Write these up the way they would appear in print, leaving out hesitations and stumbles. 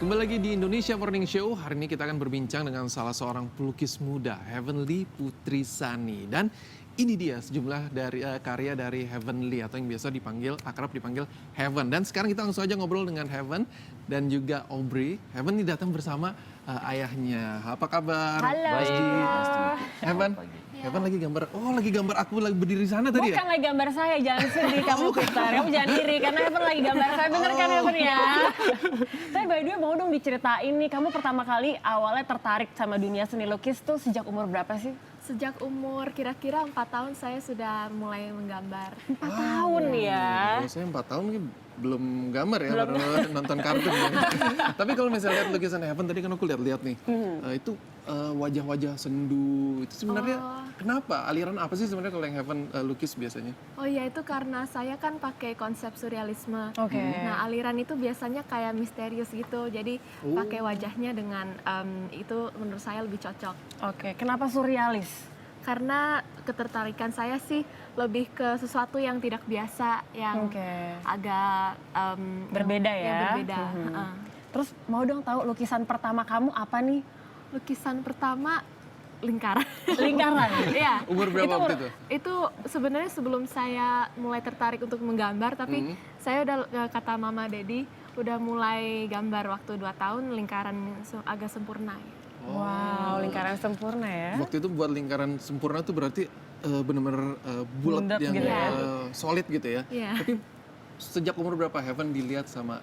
Kembali lagi di Indonesia Morning Show. Hari ini kita akan berbincang dengan salah seorang pelukis muda, Heavenly Putri Sani. Dan ini dia sejumlah dari karya dari Heavenly atau yang biasa akrab dipanggil Heaven. Dan sekarang kita langsung aja ngobrol dengan Heaven dan juga Aubrey. Heaven ini datang bersama ayahnya. Apa kabar? Halo. Heaven, Heaven lagi gambar. Oh, lagi gambar aku lagi berdiri di sana tadi ya? Bukan lagi gambar saya, jangan sedih kamu Peter. Kamu jangan iri karena Heaven lagi gambar saya. Bener kan Heaven ya? Saya by the way mau dong diceritain nih, kamu pertama kali awalnya tertarik sama dunia seni lukis tuh sejak umur berapa sih? Sejak umur kira-kira 4 tahun saya sudah mulai menggambar. 4 tahun ya? Kalau saya 4 tahun ini belum gambar ya, baru nonton kartun ya. Tapi kalau misalnya lihat lukisan Heaven tadi kan aku lihat-lihat nih, itu wajah-wajah sendu. Itu sebenarnya kenapa? Aliran apa sih sebenarnya kalau yang Heaven lukis biasanya? Oh iya, itu karena saya kan pakai konsep surrealisme. Oke. Nah, aliran itu biasanya kayak misterius gitu. Jadi pakai wajahnya dengan itu menurut saya lebih cocok. Oke, kenapa surrealis? Karena ketertarikan saya sih lebih ke sesuatu yang tidak biasa, yang agak Berbeda ya? yang berbeda. Terus mau dong tahu lukisan pertama kamu apa nih? Lukisan pertama lingkaran. Lingkaran? Iya. Umur berapa waktu itu? Itu sebenarnya sebelum saya mulai tertarik untuk menggambar, tapi saya udah kata Mama Dedi udah mulai gambar waktu 2 tahun lingkaran agak sempurna. Wow, lingkaran sempurna ya? Waktu itu buat lingkaran sempurna tuh berarti benar-benar bulat Bulat yang gitu ya? solid gitu ya. Iya. Tapi sejak umur berapa Heaven dilihat sama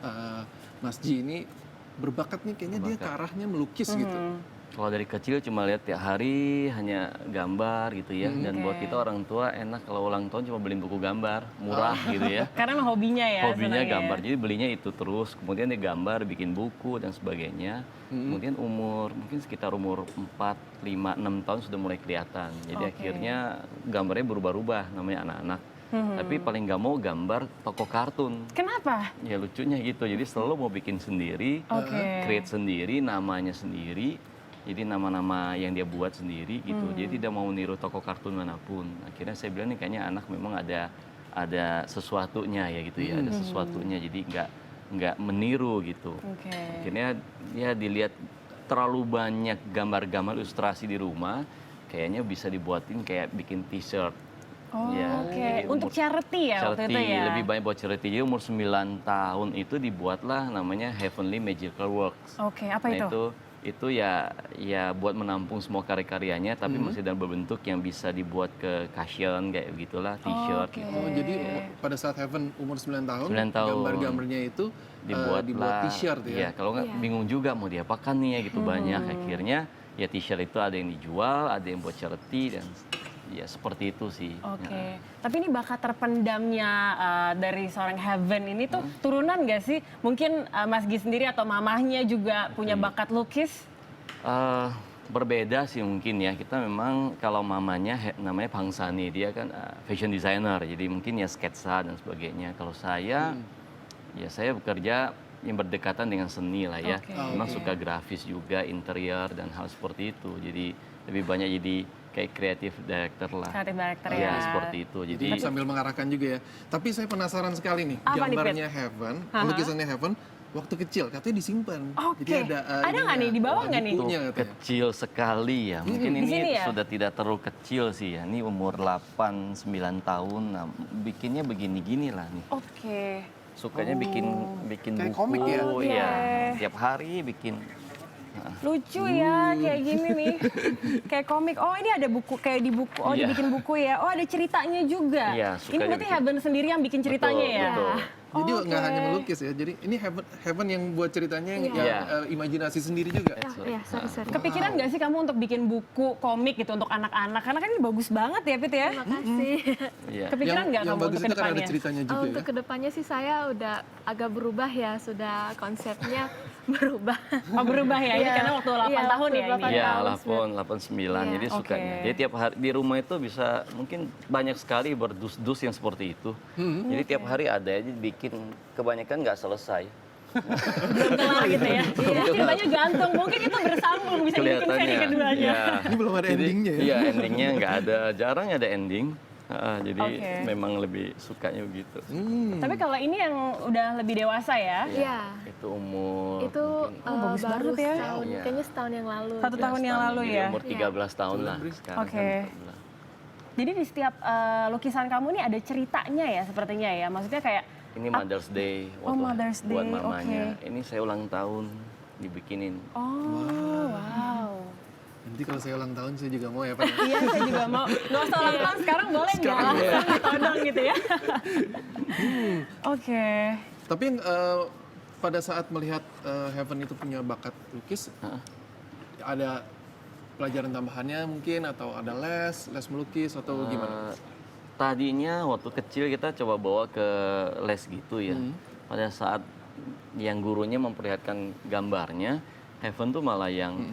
Mas Ji ini berbakat nih kayaknya dia ke arahnya melukis gitu. Kalau dari kecil cuma lihat tiap hari hanya gambar gitu ya. Dan buat kita orang tua enak kalau ulang tahun cuma beliin buku gambar, murah gitu ya. Karena emang hobinya ya? Hobinya senangnya. gambar, jadi belinya itu terus. Kemudian dia gambar, bikin buku dan sebagainya. Kemudian mungkin sekitar umur 4, 5, 6 tahun sudah mulai kelihatan. Jadi akhirnya gambarnya berubah-ubah namanya anak-anak. Tapi paling nggak mau gambar tokoh kartun. Kenapa? Ya lucunya gitu, jadi selalu mau bikin sendiri, create sendiri, namanya sendiri. Jadi nama-nama yang dia buat sendiri gitu. Jadi tidak mau niru tokoh kartun manapun. Akhirnya saya bilang nih kayaknya anak memang ada sesuatunya ya gitu ya, ada sesuatunya. Jadi nggak meniru gitu. Akhirnya ya dilihat terlalu banyak gambar-gambar ilustrasi di rumah, kayaknya bisa dibuatin kayak bikin t-shirt. Oh, Ya, jadi untuk charity ya waktu itu charity, ya? lebih banyak buat charity. Jadi umur 9 tahun itu dibuatlah namanya Heavenly Magical Works. Oke, apa itu? Itu ya buat menampung semua karya-karyanya, tapi masih dalam bentuk yang bisa dibuat ke cushion kayak begitulah, t-shirt gitu. Oh, jadi pada saat Heaven umur 9 tahun, 9 tahun. gambar-gambarnya itu dibuat t-shirt ya? Iya, kalau nggak bingung juga mau diapakan nih ya gitu banyak. Akhirnya ya t-shirt itu ada yang dijual, ada yang buat charity dan ya seperti itu sih. Oke, tapi ini bakat terpendamnya dari seorang Heaven ini tuh turunan nggak sih? Mungkin Mas Gi sendiri atau mamahnya juga punya bakat lukis? Berbeda sih mungkin ya. Kita memang kalau mamanya namanya Pang Sani, dia kan fashion designer, jadi mungkin ya sketsa dan sebagainya. Kalau saya, ya saya bekerja yang berdekatan dengan seni lah ya. Memang suka grafis juga, interior dan hal seperti itu. Jadi lebih banyak jadi kayak creative director lah. Creative director ya. Ya seperti itu. Jadi Sambil mengarahkan juga ya. Tapi saya penasaran sekali nih, Apa nih, gambarnya Heaven, lukisannya Heaven, waktu kecil katanya disimpan. Oke. Jadi ada nggak nih di bawah nggak nih? bukunya katanya. kecil sekali ya. Mungkin Di sini ini ya? sudah tidak terlalu kecil sih ya. Ini umur 8, 9 tahun. Nah, bikinnya begini-gini lah nih. Oke. Sukanya bikin Kayak buku. komik ya? Iya. Tiap hari bikin. Lucu ya kayak gini nih. Kayak komik. Oh ini ada buku kayak di buku. Oh Iya. dibikin buku ya. Oh ada ceritanya juga. Iya, Ini sukanya berarti bikin. Heaven sendiri yang bikin ceritanya Betul, ya? betul. Jadi nggak hanya melukis ya, jadi ini Heaven yang buat ceritanya yang Iya. imajinasi sendiri juga. Iya, sorry. Kepikiran nggak sih kamu untuk bikin buku komik gitu untuk anak-anak? Karena kan ini bagus banget ya Pit ya? Terima kasih. Iya. Kepikiran nggak yang kamu bagus untuk itu kan ada kedepannya? ceritanya juga ya. Untuk kedepannya sih saya udah agak berubah ya, sudah konsepnya berubah. Oh berubah ya, ini Iya. karena waktu 8 Iya, tahun waktu ya ini? 8 Iya, tahun, 8, 9. Iya. Jadi sukanya. Oke. Jadi tiap hari di rumah itu bisa mungkin banyak sekali berdus-dus yang seperti itu. Jadi tiap hari ada aja bikin, kebanyakan nggak selesai. Belum kelar gitu ya? Ceritanya gantung, mungkin itu bersambung, bisa dibikin seri keduanya. Iya. Ini belum ada Jadi, endingnya ya? Iya, endingnya nggak ada, jarang ada ending. Jadi memang lebih sukanya begitu. Tapi kalau ini yang udah lebih dewasa ya? Iya. Itu umur Itu bagus baru banget ya. setahun, Iya. kayaknya setahun yang lalu. 1 tahun yang lalu Jadi ya? umur 13 tahun lah sekarang. Oke. Kan 14. Jadi di setiap lukisan kamu nih ada ceritanya ya sepertinya ya? Maksudnya kayak, Ini Mother's Day Mother's buat Day, mamanya. Ini saya ulang tahun dibikinin. oh wow. Nanti kalau saya ulang tahun saya juga mau ya Pak. Iya, saya juga mau. Nggak usah ulang tahun sekarang boleh nggak? Sekarang Langsung todong gitu ya. Oke. Tapi pada saat melihat Heaven itu punya bakat lukis, ada pelajaran tambahannya mungkin atau ada les melukis atau gimana? Tadinya waktu kecil kita coba bawa ke les gitu ya. Pada saat yang gurunya memperlihatkan gambarnya, Heaven tuh malah yang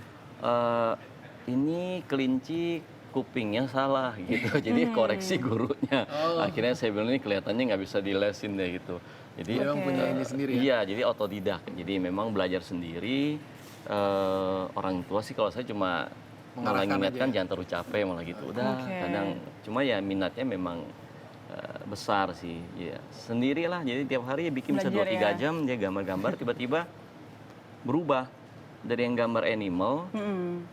ini kelinci kupingnya salah gitu. Jadi koreksi gurunya. Akhirnya saya bilang ini kelihatannya nggak bisa dilesin deh gitu. Jadi Dia memang punya ini sendiri ya? Iya, jadi otodidak. Jadi memang belajar sendiri. Orang tua sih kalau saya cuma malah Mengarahkan ngingatkan aja. jangan terlalu capek malah gitu. Udah kadang cuma ya minatnya memang besar sih. Ya sendirilah. Jadi tiap hari ya bikin bisa Belajar 2-3 ya. jam dia gambar-gambar tiba-tiba berubah. Dari yang gambar animal,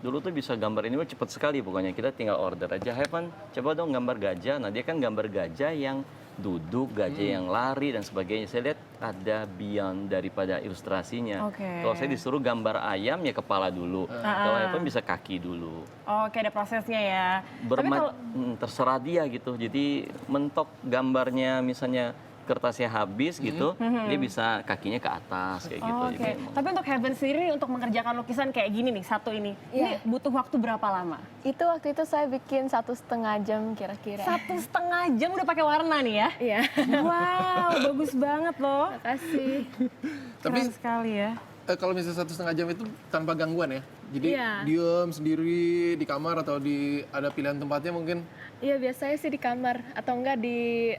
dulu tuh bisa gambar animal cepet sekali pokoknya. Kita tinggal order aja, Heaven coba dong gambar gajah. Nah dia kan gambar gajah yang duduk, gajah yang lari dan sebagainya. Saya lihat ada beyond daripada ilustrasinya. Oke. Kalau saya disuruh gambar ayam ya kepala dulu. Kalau Heaven bisa kaki dulu. Oke, ada prosesnya ya. Tapi kalau Terserah dia gitu. Jadi mentok gambarnya misalnya kertasnya habis gitu, dia bisa kakinya ke atas kayak gitu. Oke, Jadi emang- tapi untuk Heaven sendiri untuk mengerjakan lukisan kayak gini nih, satu ini Iya. butuh waktu berapa lama? Itu waktu itu saya bikin 1,5 jam kira-kira. 1,5 jam udah pakai warna nih ya? Iya. Wow, bagus banget loh. Makasih. Tapi Keren sekali ya. kalau misalnya 1,5 jam itu tanpa gangguan ya? Jadi Iya. diem sendiri di kamar atau ada pilihan tempatnya mungkin? Iya biasanya sih di kamar atau enggak di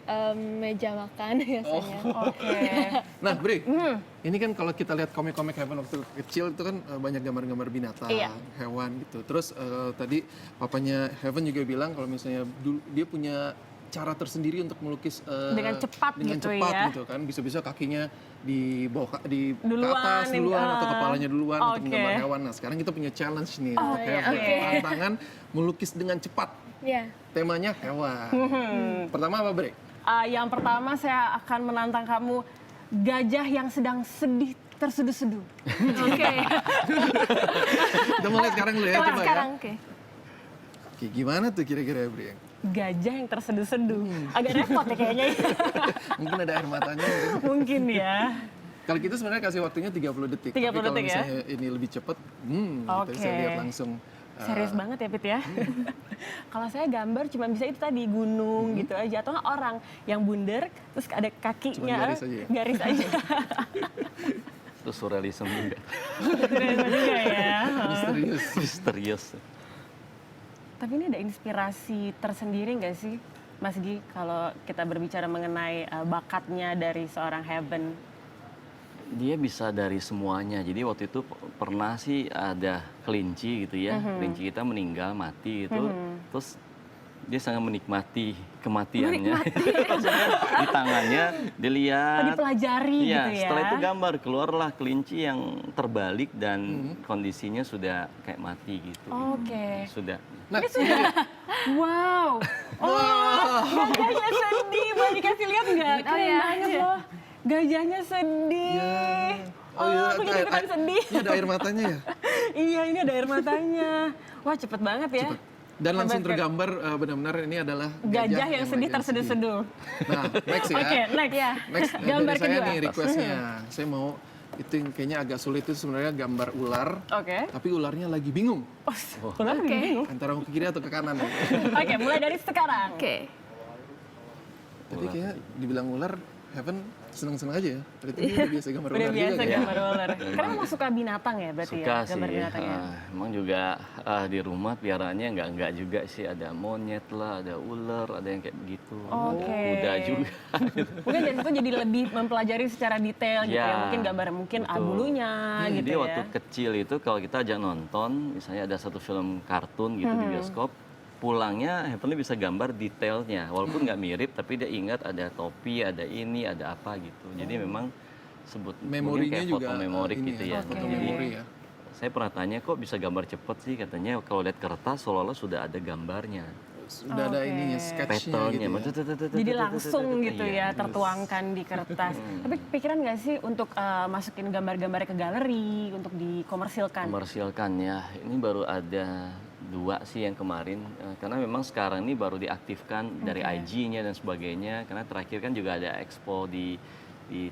meja makan biasanya. Oke. Nah, Bri, ini kan kalau kita lihat komik-komik Heaven waktu kecil itu kan banyak gambar-gambar binatang, Iya. hewan gitu. Terus tadi papanya Heaven juga bilang kalau misalnya dia punya cara tersendiri untuk melukis Dengan cepat gitu ya. gitu kan. Bisa-bisa kakinya di bawah ke Duluan, atas duluan atau kepalanya duluan untuk Oke. menggambar hewan. Nah, sekarang kita punya challenge nih untuk iya, Heaven. oke. Tantangan melukis dengan cepat. Iya. Temanya hewan. Pertama apa, Bre? Yang pertama saya akan menantang kamu gajah yang sedang sedih terseduh-seduh. Oke. Kita mulai sekarang dulu ya, coba ya. Sekarang oke. Oke, gimana tuh kira-kira, Bre? Gajah yang terseduh-seduh. Agak repot ya kayaknya. Mungkin ada air matanya. Mungkin. Mungkin ya. Kalau kita sebenarnya kasih waktunya 30 detik. 30 Tapi kalau detik ya? misalnya ini lebih cepat, kita Oke. bisa lihat langsung. Serius banget ya Pit ya. Kalau saya gambar cuma bisa itu tadi gunung gitu aja atau nggak orang yang bundar terus ada kakinya Cuma garis aja ya? garis aja. Itu surrealism juga. Keren juga ya. Misterius. Misterius. Tapi ini ada inspirasi tersendiri nggak sih Mas Gi kalau kita berbicara mengenai bakatnya dari seorang Heaven? Dia bisa dari semuanya. Jadi waktu itu pernah sih ada kelinci gitu ya. Kelinci kita meninggal, mati gitu. Terus dia sangat menikmati kematiannya. Maksudnya di tangannya dilihat. Dipelajari Iya, gitu ya. setelah itu gambar keluarlah kelinci yang terbalik dan kondisinya sudah kayak mati gitu. Oke. Sudah. Nah, Wow. Oh, gajahnya sedih. Boleh dikasih lihat nggak? Keren iya. banget loh. Gajahnya sedih. Oh, iya, aku jadi ikutan sedih. Ini ada air matanya ya? Iya, ini ada air matanya. Wah, cepet banget ya. Dan langsung Hebat, kan? tergambar benar-benar ini adalah Gajah yang sedih lagi terseduh-seduh. Nah, next ya. Oke, next. Next Gambar dari saya kedua. nih requestnya. Saya mau itu yang kayaknya agak sulit itu sebenarnya gambar ular. Oke. Tapi ularnya lagi bingung Ular bingung. antara mau ke kiri atau ke kanan. Oke, mulai dari sekarang. Oke. Tapi kayaknya dibilang ular, Heaven seneng-seneng aja ya. Tadi dia udah biasa gambar Udah ular biasa juga kan? gambar ular. Karena emang suka binatang ya berarti Suka ya? sih. Gambar binatangnya. Emang juga di rumah piaraannya enggak juga sih. Ada monyet lah, ada ular, ada yang kayak begitu. Oke. Kuda juga. Mungkin dari situ jadi lebih mempelajari secara detail gitu ya. Ya, Mungkin gambar mungkin betul. bulunya gitu Jadi ya. waktu kecil itu kalau kita ajak nonton, misalnya ada satu film kartun gitu di bioskop, pulangnya Heavenly bisa gambar detailnya, walaupun nggak mirip, tapi dia ingat ada topi, ada ini, ada apa gitu. Jadi memang mungkin Memorinya kayak juga foto memorik ini gitu ya, ya. foto Jadi memori ya. saya pernah tanya kok bisa gambar cepet sih, katanya kalau lihat kertas seolah-olah sudah ada gambarnya. Sudah ada ininya, sketchnya Patternnya, gitu ya. Jadi langsung gitu Iya. ya, tertuangkan di kertas. Tapi pikiran nggak sih untuk masukin gambar-gambar ke galeri, untuk dikomersilkan? Komersilkan ya, ini baru ada 2 sih yang kemarin, karena memang sekarang ini baru diaktifkan dari IG-nya dan sebagainya, karena terakhir kan juga ada expo di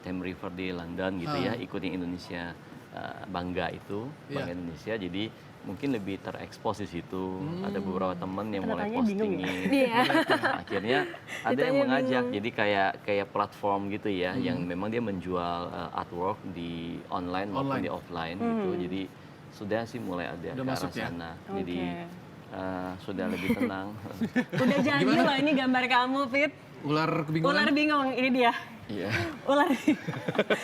Thames River di London gitu ya, ikut yang Indonesia Bangga itu, Bangga Indonesia, jadi mungkin lebih terekspos di situ. Ada beberapa teman yang mulai Tanya-tanya bingung ya? postingin. Akhirnya ada yang mengajak, jadi kayak platform gitu ya, yang memang dia menjual artwork di online maupun di offline gitu. Jadi sudah sih mulai ada Udah ke masuk arah ya? sana. Jadi sudah lebih tenang. Udah jadi loh ini gambar kamu, Fit. Ular kebingungan. Ular bingung, ini dia. Iya. Ular.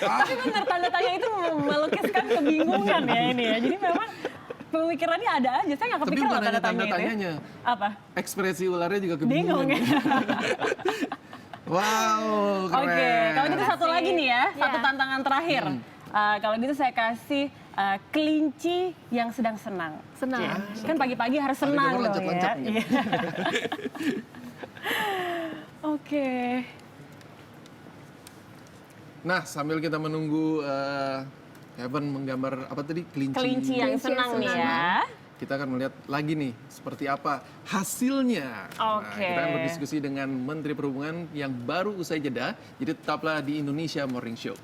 Tapi benar tanda tanya itu melukiskan kebingungan ya ini ya. Jadi memang pemikirannya ada aja. Saya nggak Tapi kepikiran bukan loh hanya tanda tanya itu. tanda-tanyanya. Apa? Ekspresi ularnya juga Bingung kebingungan. ya. Wow, keren. Oke, kalau gitu satu lagi nih ya, satu Ya. tantangan terakhir. Kalau gitu saya kasih kelinci yang sedang senang. Senang. Ya, kan pagi-pagi harus senang gambar dong ya. loncat-loncat nih. Iya. Oke. Nah, sambil kita menunggu Heaven menggambar apa tadi? Kelinci. Kelinci yang Kelinci yang senang nih senang. ya. Kita akan melihat lagi nih seperti apa hasilnya. Nah, Oke. kita akan berdiskusi dengan Menteri Perhubungan yang baru usai jeda. Jadi tetaplah di Indonesia Morning Show.